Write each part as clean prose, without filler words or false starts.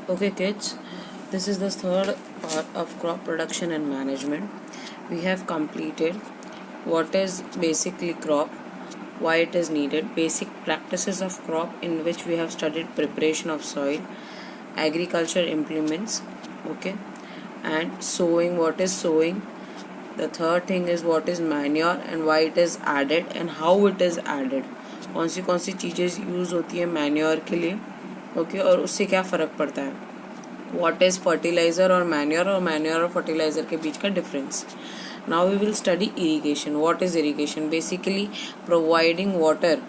Okay, kids, this is the third part of crop production and management. We have completed what is basically crop, why it is needed, basic practices of crop, in which we have studied preparation of soil, agriculture implements, okay, and sowing, what is sowing. The third thing is what is manure and why it is added and how it is added. कौन सी चीज़ें use होती है manure के लिए, okay, और उससे क्या फ़र्क पड़ता है. व्हाट इज़ फर्टिलाइज़र और मैन्योर और फर्टिलाइज़र के बीच का difference. Now we will study irrigation. What is irrigation? Basically providing water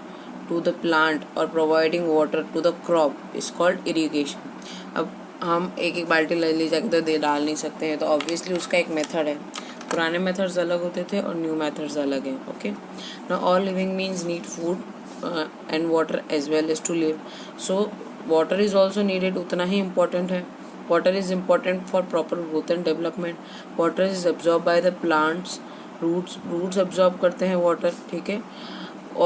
to the plant और providing water to the crop is called irrigation. अब हम एक एक बाल्टी ले जाके तो दे डाल नहीं सकते हैं, तो ऑब्वियसली उसका एक मेथड है. पुराने मेथड्स अलग होते थे और न्यू मेथड्स अलग हैं. Okay, now all living means need food and water as well as to live. So water is also needed, उतना ही इम्पोर्टेंट है. Water is important for proper growth and development. Water is absorb by the plants. Roots absorb करते हैं water, ठीक है.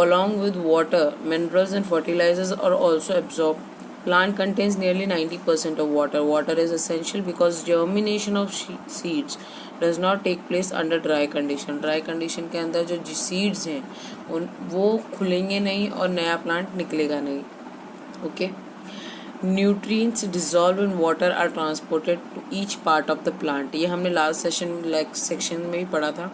Along with water minerals and fertilizers are also absorb. Plant contains nearly 90% of water. Water is essential because germination of seeds does not take place under dry condition. Dry condition के अंदर जो seeds हैं वो खुलेंगे नहीं और नया plant निकलेगा नहीं. Okay. Nutrients dissolved in water are transported to each part of the plant. ये हमने लास्ट सेक्शन में भी पढ़ा था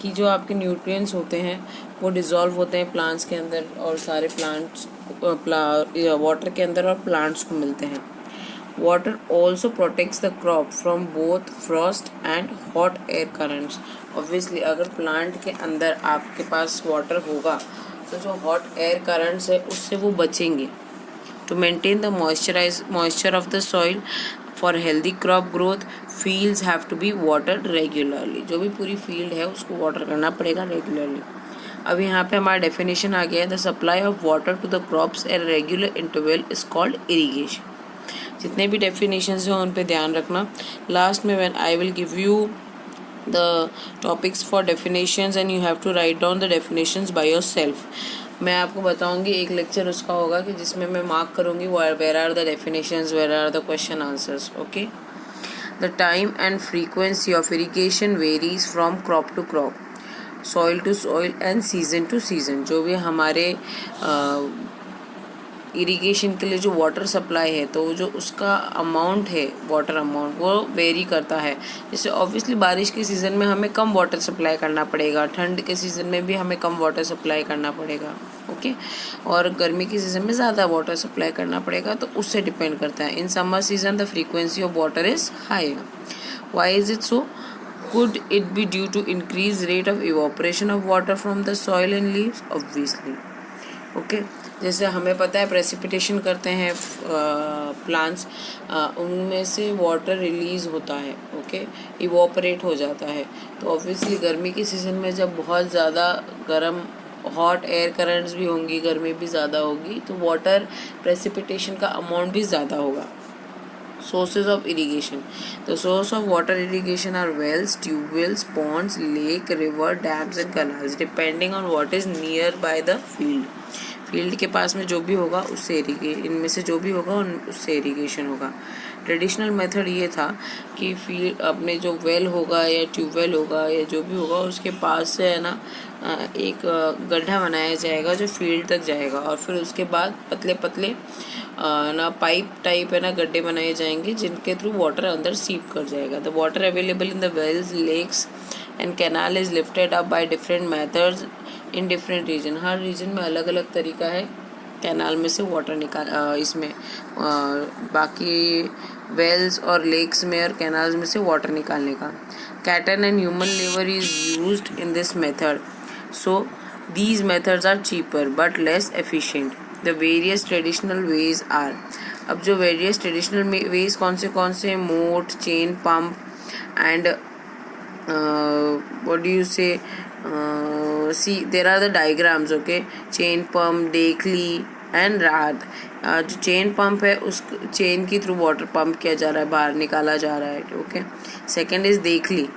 कि जो आपके न्यूट्रिएंट्स होते हैं वो डिज़ोल्व होते हैं प्लांट्स के अंदर और सारे प्लांट्स वाटर के अंदर और प्लांट्स को मिलते हैं. Water also protects the crop from both Frost and hot air currents. Obviously अगर प्लांट के अंदर आपके पास वाटर होगा तो जो हॉट एयर करंट्स है उससे वो बचेंगे. To maintain the moisture of the soil for healthy crop growth, fields have to be watered regularly. जो भी पूरी फील्ड है उसको वाटर करना पड़ेगा रेगुलरली. अब यहाँ पे हमारा डेफिनेशन आ गया है. The supply of water to the crops at regular interval is called irrigation. जितने भी डेफिनेशंस हैं उन पे ध्यान रखना. लास्ट में when I will give you the topics for definitions and you have to write down the definitions by yourself. मैं आपको बताऊंगी एक लेक्चर उसका होगा कि जिसमें मैं मार्क करूंगी where are the definitions, where are the question answers. Okay. The time and frequency of irrigation varies from crop to crop, soil to soil and season to season. जो भी हमारे इरिगेशन के लिए जो वाटर सप्लाई है तो जो उसका अमाउंट है वाटर अमाउंट वो वेरी करता है. जैसे ऑब्वियसली बारिश के सीज़न में हमें कम वाटर सप्लाई करना पड़ेगा, ठंड के सीज़न में भी हमें कम वाटर सप्लाई करना पड़ेगा. ओके. और गर्मी के सीज़न में ज़्यादा वाटर सप्लाई करना पड़ेगा, तो उससे डिपेंड करता है. In summer season the frequency of water is higher. Why is it so? Could it be due to increased rate of evaporation of water from the soil and leaves? Obviously. Okay. जैसे हमें पता है precipitation करते हैं plants, उनमें से water release होता है. ओके. इवोपरेट हो जाता है. तो ऑब्वियसली गर्मी के सीज़न में जब बहुत ज़्यादा गर्म हॉट एयर करंट्स भी होंगी, गर्मी भी ज़्यादा होगी, तो वाटर प्रेसिपिटेशन का अमाउंट भी ज़्यादा होगा. Sources of irrigation. The source of water irrigation are wells, tube wells, ponds, lake, river, dams and canals, depending on what is near by the field. Field के पास में जो भी होगा उससे इनमें से जो भी होगा उससे इरीगेशन होगा. ट्रेडिशनल मेथड ये था कि फील्ड अपने जो वेल होगा या ट्यूबवेल होगा या जो भी होगा उसके पास से है ना एक गड्ढा बनाया जाएगा जो फील्ड तक जाएगा, और फिर उसके बाद पतले पतले ना पाइप टाइप है ना गड्ढे बनाए जाएंगे जिनके थ्रू वाटर अंदर सीप कर जाएगा. The water available in the wells, lakes and canal is lifted up by different methods in different region. हर रीजन में अलग अलग तरीका है कैनाल में से वाटर इसमें बाकी वेल्स और लेक्स में और कैनाल्स में से वाटर निकालने का. Cation and human labour is used in this method. So these methods are cheaper but less efficient. The various traditional ways are. अब जो various traditional ways कौन से मोट, chain pump and what do you say, see there are the diagrams. okay. Chain pump, देखली and राहत. जो chain pump है उस चेन के थ्रू वाटर पंप किया जा रहा है, बाहर निकाला जा रहा है. ओके. सेकेंड इज देखली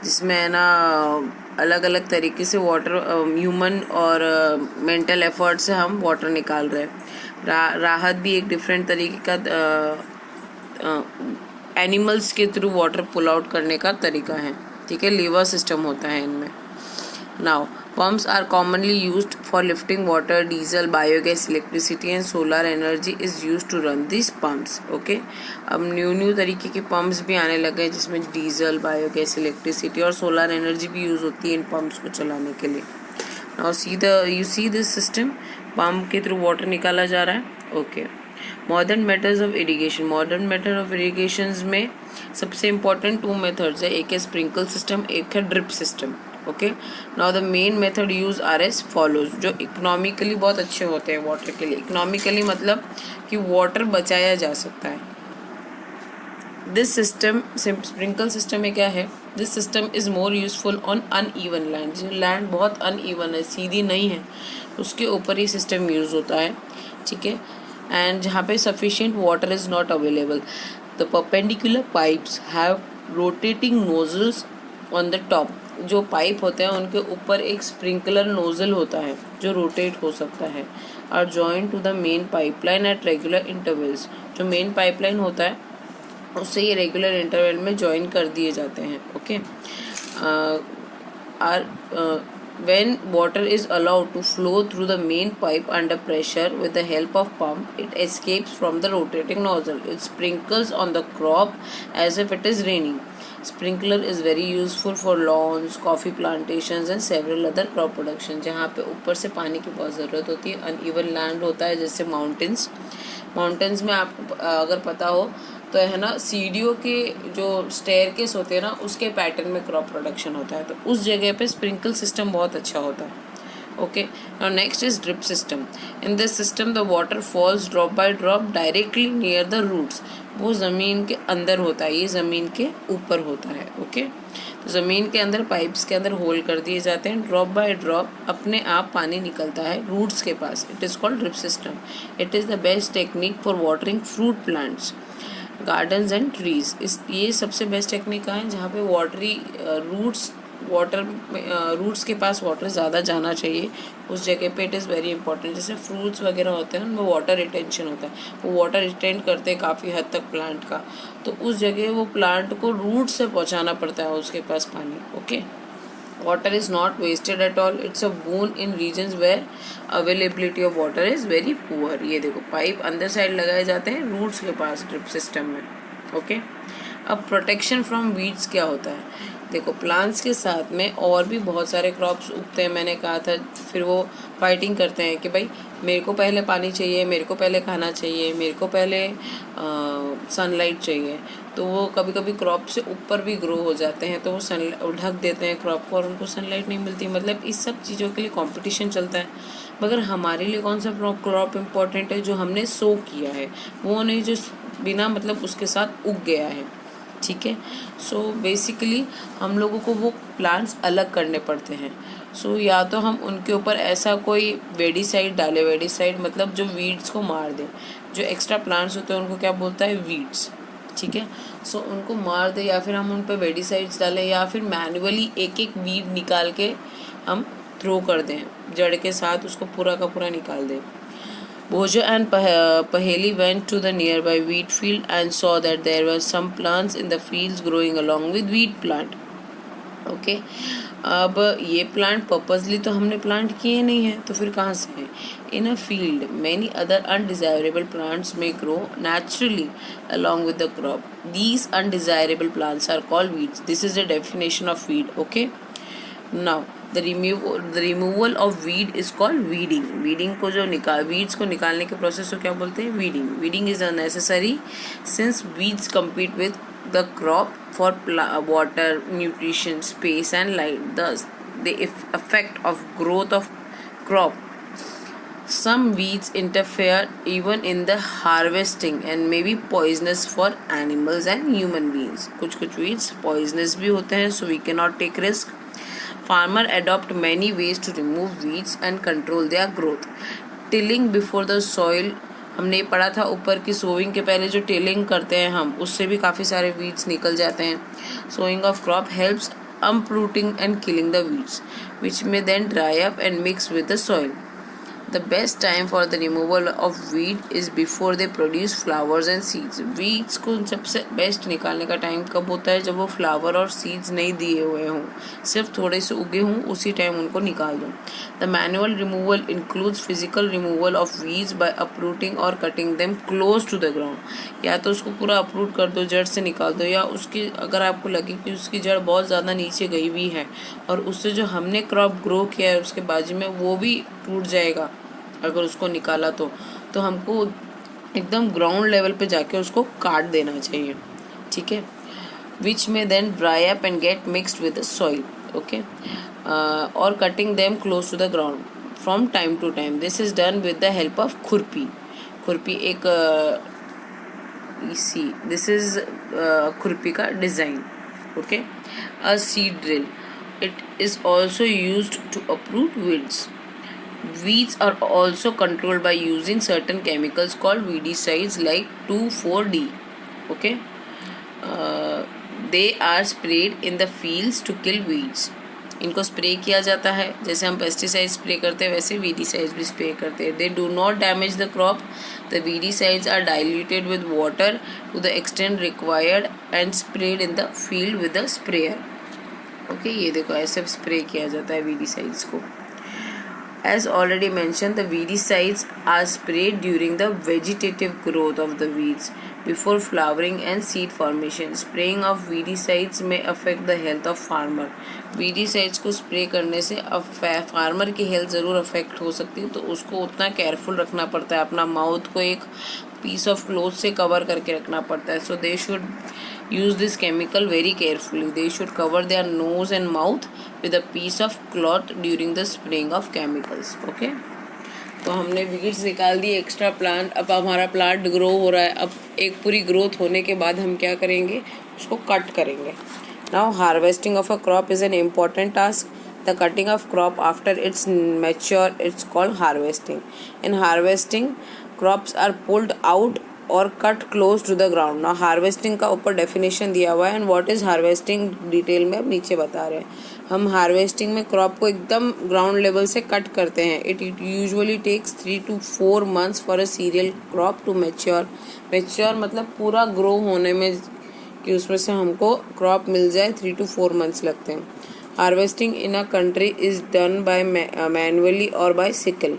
जिसमें है ना अलग अलग तरीके से वाटर ह्यूमन और मेंटल एफर्ट से हम वाटर निकाल रहे हैं. राहत भी एक डिफरेंट तरीके का एनिमल्स के थ्रू वाटर पुल आउट करने का तरीका है, ठीक है, लीवर सिस्टम होता है इनमें। Now pumps are commonly used for lifting water, diesel, biogas, electricity and solar energy is used to run these pumps. Okay, अब न्यू तरीके के पम्प्स भी आने लगे हैं जिसमें डीजल, बायोगैस, इलेक्ट्रिसिटी और सोलर एनर्जी भी यूज़ होती है इन पम्प्स को चलाने के लिए। Now you see this system, pump के थ्रू वाटर निकाला जा रहा है। Okay, modern methods of irrigation. Modern method of irrigation में सबसे इम्पॉर्टेंट 2 मेथड्स है, एक है स्प्रिंकल सिस्टम, एक है drip system. Okay, now the main method use R S follows, जो इकोनॉमिकली बहुत अच्छे होते हैं वाटर के लिए। इकोनॉमिकली मतलब कि वाटर बचाया जा सकता है। दिस सिस्टम, स्प्रिंकल सिस्टम में क्या है, this system is more useful on uneven land. जो लैंड बहुत अनइवन है, सीधी नहीं है, उसके ऊपर ही सिस्टम यूज़ होता है, ठीक है। एंड जहाँ पे sufficient water is not available, the perpendicular pipes have rotating nozzles on the top. जो पाइप होते हैं उनके ऊपर एक स्प्रिंकलर नोजल होता है जो रोटेट हो सकता है, or joint to the main pipeline at regular intervals. जो मेन पाइपलाइन होता है उससे ये रेगुलर इंटरवल में जॉइन कर दिए जाते हैं। Okay, when water is allowed to flow through the main pipe under pressure with the help of pump, it escapes from the rotating nozzle. It sprinkles on the crop as if it is raining. Sprinkler is very useful for lawns, coffee plantations and several other crop production. जहाँ पे ऊपर से पानी की बहुत ज़रूरत होती है, अनइवन लैंड होता है जैसे माउंटेन्स में आपको अगर पता हो तो है ना, सीढ़ियों के जो स्टेयरकेस होते हैं ना, उसके पैटर्न में क्रॉप प्रोडक्शन होता है, तो उस जगह पे स्प्रिंकल सिस्टम बहुत अच्छा होता है। Okay, now next is drip system. In this system the water falls drop by drop directly near the roots. वो ज़मीन के अंदर होता है, ये ज़मीन के ऊपर होता है। ओके, तो ज़मीन के अंदर पाइप्स के अंदर होल कर दिए जाते हैं, ड्रॉप बाय ड्रॉप अपने आप पानी निकलता है रूट्स के पास। It is called drip system. It is the best technique for watering fruit plants, gardens and trees. ये सबसे बेस्ट टेक्निक है जहाँ पे रूट्स के पास वाटर ज़्यादा जाना चाहिए, उस जगह पे इट इज़ वेरी इंपॉर्टेंट। जैसे फ्रूट्स वगैरह होते हैं उनमें वाटर रिटेंशन होता है, वो वाटर रिटेन करते हैं काफ़ी हद तक प्लांट का, तो उस जगह वो प्लांट को रूट से पहुँचाना पड़ता है उसके पास पानी। Okay, water is not wasted at all, it's a boon in regions where availability of water is very poor. ये देखो, पाइप अंदर साइड लगाए जाते हैं रूट्स के पास ड्रिप सिस्टम में। ओके, अब प्रोटेक्शन फ्रॉम वीड्स क्या होता है, देखो प्लांट्स के साथ में और भी बहुत सारे क्रॉप्स उगते हैं, मैंने कहा था, फिर वो फाइटिंग करते हैं कि भाई मेरे को पहले पानी चाहिए, मेरे को पहले खाना चाहिए, मेरे को पहले सनलाइट चाहिए, तो वो कभी कभी क्रॉप से ऊपर भी ग्रो हो जाते हैं, तो वो ढक देते हैं क्रॉप को और उनको सनलाइट नहीं मिलती। मतलब इस सब चीज़ों के लिए कंपटीशन चलता है, मगर हमारे लिए कौन सा क्रॉप इम्पोर्टेंट है, जो हमने सो किया है, वो नहीं जो बिना मतलब उसके साथ उग गया है, ठीक है। सो बेसिकली हम लोगों को वो प्लांट्स अलग करने पड़ते हैं। सो या तो हम उनके ऊपर ऐसा कोई वेडीसाइड डालें, वेडीसाइड मतलब जो वीड्स को मार दे, जो एक्स्ट्रा प्लांट्स होते हैं उनको क्या बोलता है, वीड्स, ठीक है। सो उनको मार दे, या फिर हम उन पर वेडीसाइड्स डालें, या फिर मैनुअली एक एक वीड निकाल के हम थ्रो कर दें, जड़ के साथ उसको पूरा का पूरा निकाल दें। Bhoja and Paheli went to the nearby wheat field and saw that there were some plants in the fields growing along with wheat plant. Okay, अब ये प्लांट पर्पसली तो हमने प्लांट किए नहीं है, तो फिर कहाँ से हैं। In a field many other undesirable plants may grow naturally along with the crop. These undesirable plants are called weeds. This is the definition of weed. Okay, now the removal of weed is called weeding. weeding को जो weeds को निकालने के process को क्या बोलते हैं, weeding. weeding is unnecessary since weeds compete with the crop for water, nutrition, space and light. Thus the effect of growth of crop. Some weeds interfere even in the harvesting and may be poisonous for animals and human beings. कुछ weeds poisonous भी होते हैं, so we cannot take risk. Farmer adopt many ways to remove weeds and control their growth. Tilling before the soil, हमने पढ़ा था ऊपर की sowing के पहले जो टिलिंग करते हैं हम, उससे भी काफ़ी सारे वीड्स निकल जाते हैं। Sowing of crop helps uprooting and killing the weeds which may then dry up and mix with the soil. The best time for the removal of weed is before they produce flowers and seeds. Weeds को सबसे best निकालने का time कब होता है? जब वो flower और सीड्स नहीं दिए हुए हों, सिर्फ थोड़े से उगे हों, उसी टाइम उनको निकाल दो. The manual removal includes physical removal of weeds by uprooting or cutting them close to the ground. या तो उसको पूरा अपरूट कर दो, जड़ से निकाल दो, या उसकी अगर आपको लगे कि उसकी जड़ बहुत ज़्यादा नीचे गई हुई है और उससे जो हमने क्रॉप ग्रो किया है उसके बाजू में वो भी टूट जाएगा अगर उसको निकाला तो हमको एकदम ग्राउंड लेवल पे जाके उसको काट देना चाहिए. ठीक है. Which may then dry up and get mixed with the soil. Okay. और cutting them close to the ground from time to time. This is done with the help of khurpi. Khurpi एक दिस इज खुरपी का design. Okay. A seed drill. It is also used to uproot weeds. Weeds are also controlled by using certain chemicals called weedicides like 2,4-D. Okay. They are sprayed in the fields to kill weeds. इनको spray किया जाता है, जैसे हम pesticide spray करते हैं वैसे weedicides भी स्प्रे करते हैं. They do not damage the crop. The weedicides are diluted with water to the extent required and sprayed in the field with a sprayer. Okay, ये देखो ऐसे स्प्रे किया जाता है weedicides को. As already mentioned, the weedicides are sprayed during the vegetative growth of the weeds before flowering and seed formation. Spraying of weedicides may affect the health of farmer. weedicides को spray करने से farmer की health ज़रूर affect हो सकती है, तो उसको उतना केयरफुल रखना पड़ता है. अपना माउथ को एक पीस ऑफ क्लोथ से कवर करके रखना पड़ता है. So they should use this chemical very carefully. They should cover their nose and mouth with a piece of cloth during the spraying of chemicals. Okay. तो हमने weeds निकाल दी, extra plant. अब हमारा प्लांट ग्रो हो रहा है. अब एक पूरी ग्रोथ होने के बाद हम क्या करेंगे? उसको कट करेंगे. Now harvesting of a crop is an important task. The cutting of crop after it's mature, it's called harvesting. In harvesting, crops are pulled out और cut close to the ground. ना harvesting का ऊपर definition दिया हुआ है and what is harvesting detail में अब नीचे बता रहे हैं. हम हार्वेस्टिंग में क्रॉप को एकदम ग्राउंड लेवल से कट करते हैं. It usually takes 3 to 4 months for a cereal crop to mature. Mature मतलब पूरा ग्रो होने में, कि उसमें से हमको क्रॉप मिल जाए, 3 to 4 months लगते हैं. Harvesting in a country is done by manually और बाय सिकल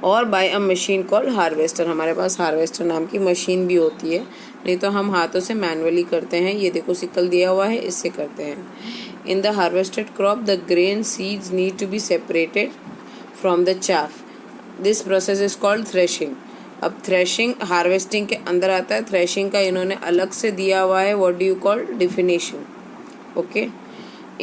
और by a machine called harvester. हमारे पास हार्वेस्टर नाम की मशीन भी होती है, नहीं तो हम हाथों से मैनुअली करते हैं. ये देखो सिकल दिया हुआ है, इससे करते हैं. In the harvested crop the grain seeds need to be separated from the chaff. This process is called threshing. अब थ्रेशिंग हार्वेस्टिंग के अंदर आता है. थ्रेशिंग का इन्होंने अलग से दिया हुआ है. What do you call? Definition. Okay.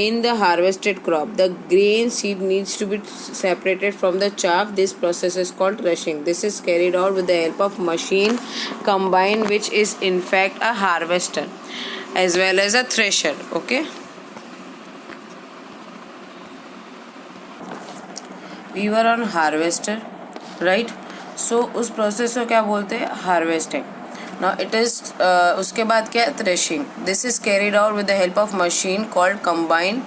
In the harvested crop, the grain seed needs to be separated from the chaff. This process is called threshing. This is carried out with the help of machine combine, which is in fact a harvester as well as a thresher. Okay. We were on harvester, right? So उस process को क्या बोलते हैं? Harvesting. Now it is उसके बाद क्या है? Threshing. This is carried out with the help of machine called combine.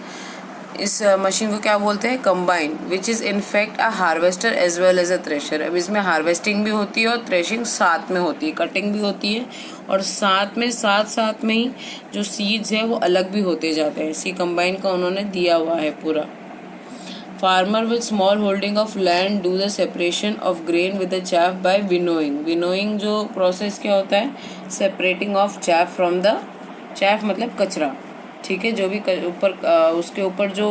इस मशीन को क्या बोलते हैं? Combine, which is in fact a harvester as well as a thresher. अब इसमें हार्वेस्टिंग भी होती है और थ्रेशिंग साथ में होती है. कटिंग भी होती है और साथ में ही जो सीड्स है वो अलग भी होते जाते हैं. इसी कंबाइन का उन्होंने दिया हुआ है पूरा. Farmer with small holding of land do the separation of grain with the chaff by winnowing. Winnowing जो process क्या होता है? Separating of chaff from the chaff मतलब कचरा. ठीक है. जो भी ऊपर उसके ऊपर जो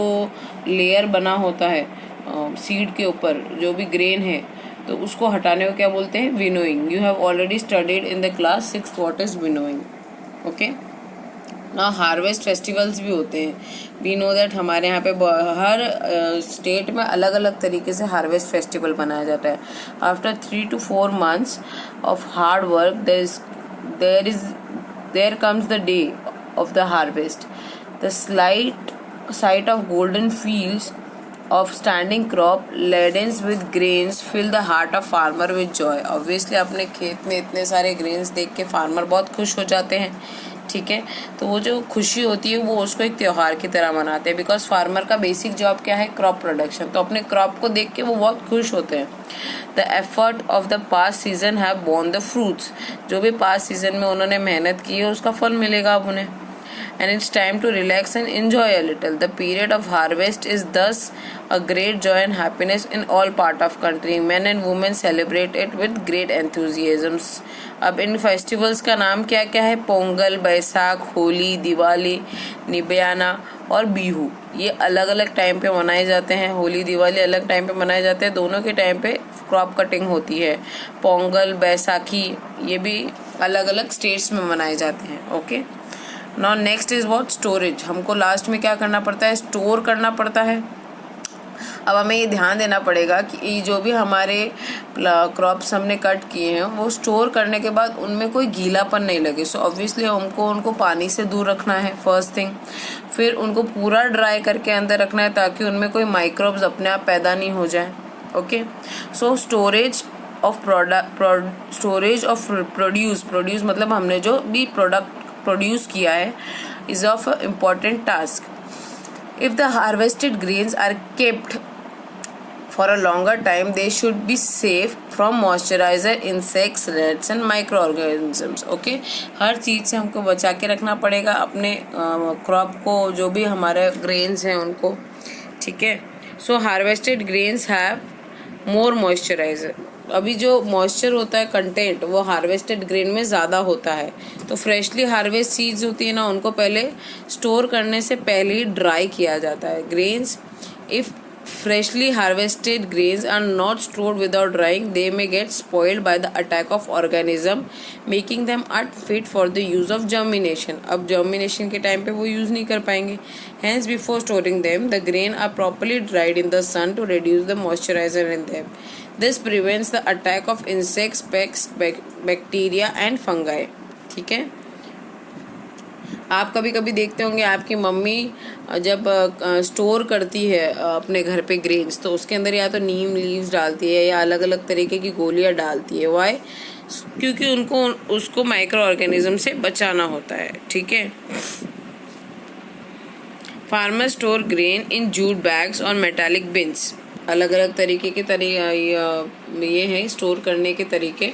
लेयर बना होता है सीड के ऊपर जो भी ग्रेन है, तो उसको हटाने को क्या बोलते हैं? Winnowing. You have already studied in the class 6 what is winnowing. Okay. ना हार्वेस्ट फेस्टिवल्स भी होते हैं. वी नो दैट हमारे यहाँ पे हर स्टेट में अलग अलग तरीके से हार्वेस्ट फेस्टिवल मनाया जाता है. After 3 to 4 months of hard work there comes the day of the harvest. The sight of golden fields of standing crop laden with grains fill the heart of farmer with joy. Obviously अपने खेत में इतने सारे grains देख के farmer बहुत खुश हो जाते हैं. ठीक है। तो वो जो खुशी होती है वो उसको एक त्यौहार की तरह मनाते हैं, बिकॉज फार्मर का बेसिक जॉब क्या है, क्रॉप प्रोडक्शन। तो अपने क्रॉप को देख के वो बहुत खुश होते हैं। The effort of the past season have borne the fruits, जो भी पास्ट सीजन में उन्होंने मेहनत की है उसका फल मिलेगा अब उन्हें। And it's time to relax and enjoy a little. The period of harvest is thus a great joy and happiness in all part of country. Men and women celebrate it with great enthusiasm. अब इन festivals का नाम क्या क्या है, पोंगल, बैसाख, होली, दिवाली, निब्याना और बिहू। ये अलग अलग टाइम पे मनाए जाते हैं। होली दिवाली अलग टाइम पे मनाए जाते हैं, दोनों के टाइम पे क्रॉप कटिंग होती है। पोंगल, बैसाखी ये भी अलग अलग स्टेट्स में मनाए जाते हैं। Okay, now next is what, storage. हमको लास्ट में क्या करना पड़ता है, स्टोर करना पड़ता है। अब हमें ये ध्यान देना पड़ेगा कि जो भी हमारे क्रॉप्स हमने कट किए हैं वो स्टोर करने के बाद उनमें कोई गीलापन नहीं लगे। सो ऑब्वियसली हमको उनको पानी से दूर रखना है, फर्स्ट थिंग। फिर उनको पूरा ड्राई करके अंदर रखना है ताकि उनमें कोई माइक्रोब्स अपने आप पैदा नहीं हो जाए। Okay, so storage of produce मतलब हमने जो भी प्रोडक्ट प्रोड्यूस किया है is of an important task. If the harvested grains are kept for a longer time, they should be safe from moisturizer, insects, rats and microorganisms. Okay, हर चीज़ से हमको बचा के रखना पड़ेगा अपने क्रॉप को, जो भी हमारे ग्रेन्स हैं उनको, ठीक है। So harvested grains have more moisturiser. अभी जो मॉइस्चर होता है कंटेंट वो हार्वेस्टेड ग्रेन में ज़्यादा होता है। तो फ्रेशली हार्वेस्ट सीड्स होती है ना, उनको पहले स्टोर करने से पहले ही ड्राई किया जाता है। Grains, if freshly harvested grains are not stored without drying, they may get spoiled by the attack of organism, making them unfit for the use of germination. अब germination के टाइम पे वो यूज़ नहीं कर पाएंगे। Hence, before storing them, the grain are properly dried in the sun to reduce the moisturizer in them. This prevents the attack of insects, pests, bacteria and fungi. ठीक है। आप कभी कभी देखते होंगे आपकी मम्मी जब स्टोर करती है अपने घर पे ग्रेन्स, तो उसके अंदर या तो नीम लीव्स डालती है या अलग अलग तरीके की गोलियां डालती है। वाई? क्योंकि उनको उसको माइक्रो ऑर्गेनिज्म से बचाना होता है। ठीक है। Farmer store grain in jute bags और मेटालिक बिन्स। अलग अलग तरीके के ये हैं स्टोर करने के तरीके।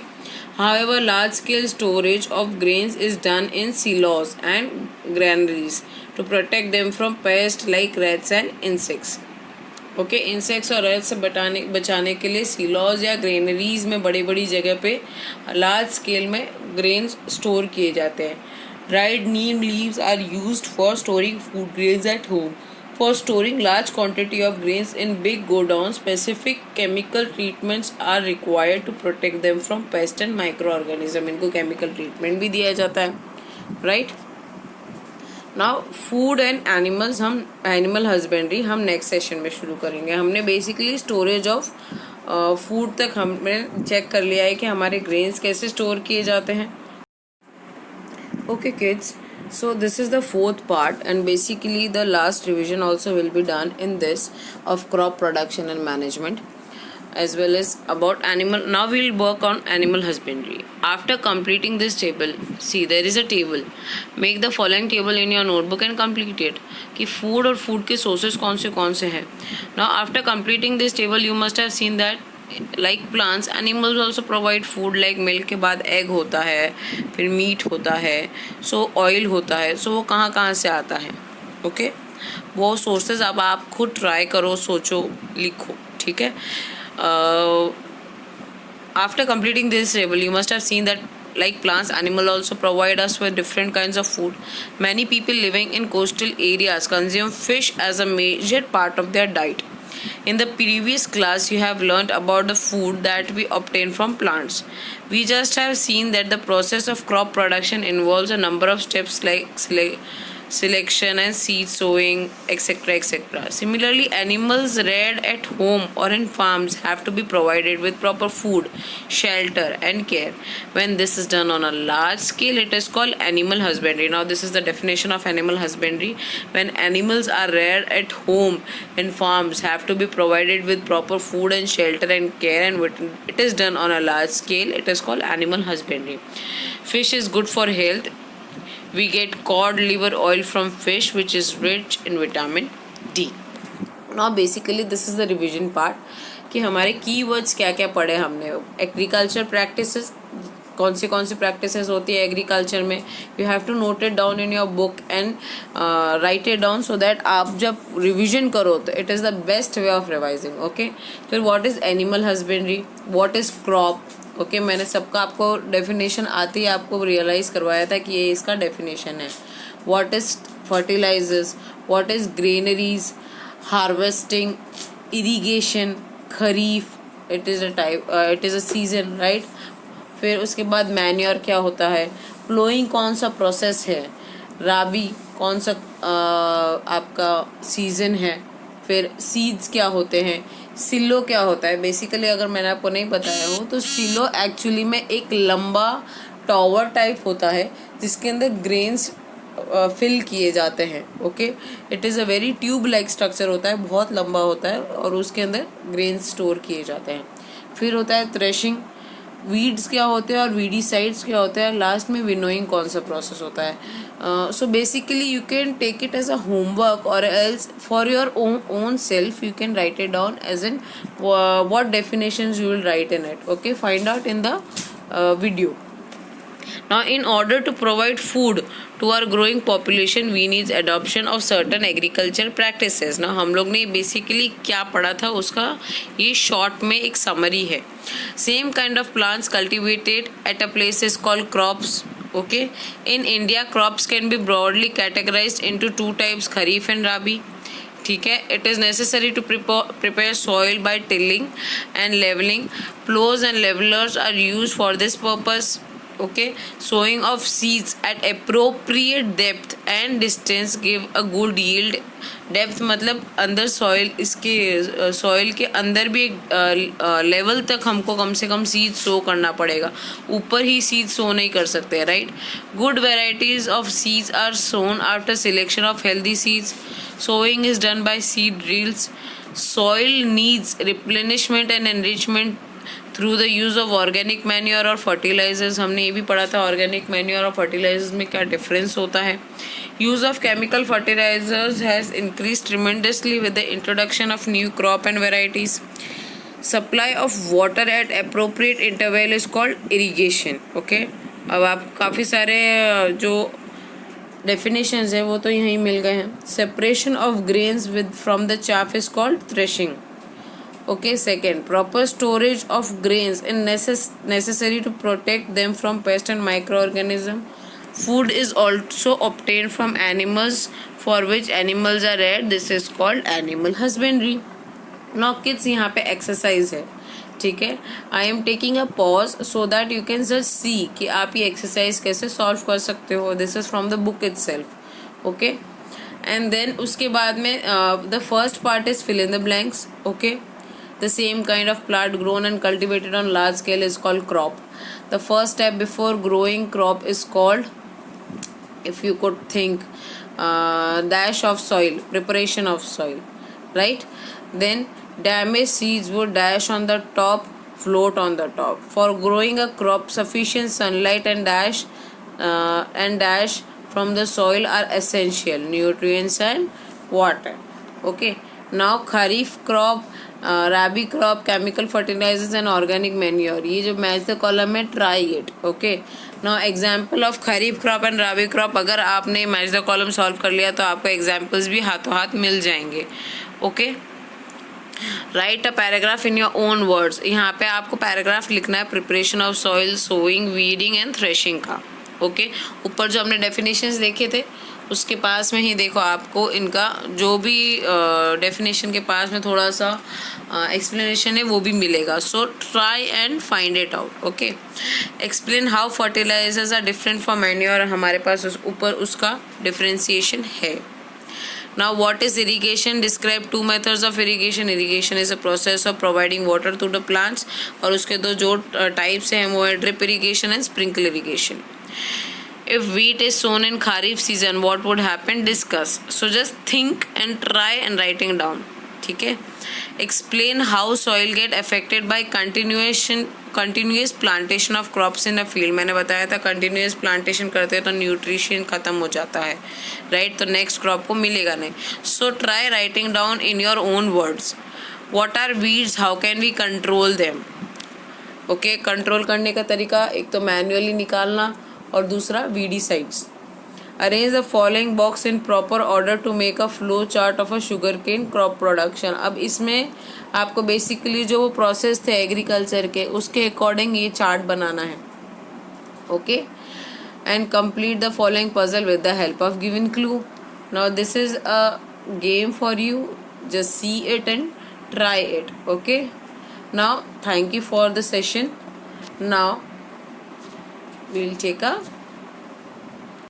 However, large-scale storage of grains is done in silos and granaries to protect them from pests like rats and insects. Okay, insects और rats से बचाने के लिए silos या granaries में बड़ी बड़ी जगह पे large scale में grains store किए जाते हैं। Dried neem leaves are used for storing food grains at home. For storing large quantity of grains in big godowns, specific chemical treatments are required to protect them from pest and microorganism. इनको chemical treatment भी दिया जाता है, right? Now food and animals, हम animal husbandry हम next session में शुरू करेंगे। हमने basically storage of food तक हमने check कर लिया है कि हमारे grains कैसे store किए जाते हैं। Okay kids, so this is the fourth part and basically the last revision also will be done in this of crop production and management as well as about animal. Now we will work on animal husbandry. After completing this table, see there is a table. Make the following table in your notebook and complete it. कि food और food के sources कौन से हैं. Now after completing this table you must have seen that like plants, animals also provide food like milk के बाद egg होता है, फिर meat होता है, so oil होता है, so वो कहाँ से आता है। ओके, वो sources अब आप खुद try करो, सोचो, लिखो। ठीक है। After completing this table you must have seen that like plants, animals also provide us with different kinds of food. Many people living in coastal areas consume fish as a major part of their diet. In the previous class, you have learnt about the food that we obtain from plants. We just have seen that the process of crop production involves a number of steps like selection and seed sowing, etc. etc. Similarly, animals reared at home or in farms have to be provided with proper food, shelter and care. When this is done on a large scale, it is called animal husbandry. Now this is the definition of animal husbandry. When animals are reared at home in farms have to be provided with proper food and shelter and care, and it is done on a large scale, it is called animal husbandry. Fish is good for health. We get cod liver oil from fish, which is rich in vitamin D. Now basically this is the revision part कि हमारे keywords क्या क्या पढ़े हमने. Agriculture practices, कौन सी practices होती है agriculture में. You have to note it down in your book and write it down so that आप जब रिविजन करो तो it is the best way of revising. Okay, फिर what is animal husbandry, what is crop. Okay, मैंने सबका आपको definition आती है आपको रियलाइज़ करवाया था कि ये इसका डेफिनेशन है. What is fertilizers, what is granaries, harvesting, irrigation, kharif, it is a season, right. फिर उसके बाद मैन्योर क्या होता है, प्लोइंग कौन सा प्रोसेस है, राबी कौन सा आपका सीज़न है, फिर सीड्स क्या होते हैं, सिलो क्या होता है. बेसिकली अगर मैंने आपको नहीं बताया हो तो सिलो एक्चुअली में एक लंबा टॉवर टाइप होता है जिसके अंदर ग्रेन्स फिल किए जाते हैं. Okay, it is a very tube like structure होता है, बहुत लंबा होता है और उसके अंदर ग्रेन्स स्टोर किए जाते हैं. फिर होता है थ्रेशिंग, वीड्स क्या होते हैं और वीडीसाइड्स क्या होते हैं. लास्ट में विनोइंग कौन सा प्रोसेस होता है. So basically you can take it as a homework or else for your own self you can write it down as in what definitions you will write in it. Okay, find out in the video. Now, in order to provide food to our growing population, we need adoption of certain agriculture practices. Now, हम लोग ने basically क्या पढ़ा था उसका ये short में एक summary है. Same kind of plants cultivated at a place is called crops. Okay, in India, crops can be broadly categorized into two types, Kharif and Rabi. ठीक है, it is necessary to prepare soil by tilling and leveling. Plows and levelers are used for this purpose. Okay, sowing of seeds at appropriate depth and distance give a good yield. Depth मतलब अंदर soil, इसके soil के अंदर भी एक level तक हमको कम से कम सीड सो करना पड़ेगा, ऊपर ही सीड सो नहीं कर सकते, right. Good varieties of seeds are sown after selection of healthy seeds. Sowing is done by seed drills. Soil needs replenishment and enrichment through the use of organic manure और fertilizers. हमने ये भी पढ़ा था organic manure और fertilisers में क्या difference होता है. Use of chemical fertilizers has increase tremendously with the introduction of new crop and varieties. Supply of water at appropriate interval is called irrigation. Okay, अब आप काफ़ी सारे जो डेफिनेशंस है वो तो यहीं मिल गए हैं. Separation of grains with from the chaff is called threshing. Okay, second, proper storage of grains is necessary to protect them from pest and microorganism. Food is also obtained from animals for which animals are reared. This is called animal husbandry. Now kids, यहाँ पे exercise है, ठीक है. I am taking a pause so that you can just see कि आप ये exercise कैसे solve कर सकते हो. This is from the book itself. Okay, and then उसके बाद में the first part is fill in the blanks. Okay, the same kind of plant grown and cultivated on large scale is called crop. The first step before growing crop is called, if you could think, dash of soil, preparation of soil, right. Then damaged seeds would dash on the top, float on the top. For growing a crop, sufficient sunlight and dash from the soil are essential, nutrients and water. Okay, now kharif crop, rabi crop, chemical fertilizers and organic manure. ये जो match the column है, try it. Okay, now example of kharif crop and rabi crop. अगर आपने match the column solve कर लिया तो आपको examples भी हाथों हाथ मिल जाएंगे. Okay, write a paragraph in your own words. यहाँ पे आपको पैराग्राफ लिखना है preparation of soil, sowing, weeding and threshing का. ओके, ऊपर जो हमने डेफिनेशंस देखे थे उसके पास में ही देखो आपको इनका जो भी डेफिनेशन के पास में थोड़ा सा एक्सप्लेनेशन है वो भी मिलेगा. So try and find it out. Okay, explain how fertilizers are different from manure. हमारे पास ऊपर उसका डिफरेंशिएशन है. Now, what is irrigation? Describe two methods of irrigation. Irrigation is a process of providing water to the plants. और उसके दो जो types हैं वो है drip irrigation and sprinkle irrigation. If wheat is sown in Kharif season, what would happen? Discuss. So just think and try and writing down. ठीक है. Explain how soil get affected by continuous plantation of crops in a field. मैंने बताया था continuous plantation करते हैं तो nutrition ख़त्म हो जाता है, राइट? तो नेक्स्ट क्रॉप को मिलेगा नहीं. So try writing down in your own words. What are weeds? How can we control them? Okay, control करने का तरीका एक तो मैन्युअली निकालना और दूसरा weedicides. Arrange the following box in proper order to make a flow chart of a sugarcane crop production. अब इसमें आपको बेसिकली जो वो प्रोसेस थे एग्रीकल्चर के उसके अकॉर्डिंग ये चार्ट बनाना है. Okay, and complete the following puzzle with the help of given clue. Now this is a game for you, just see it and try it. Okay, now thank you for the session. Now we'll take a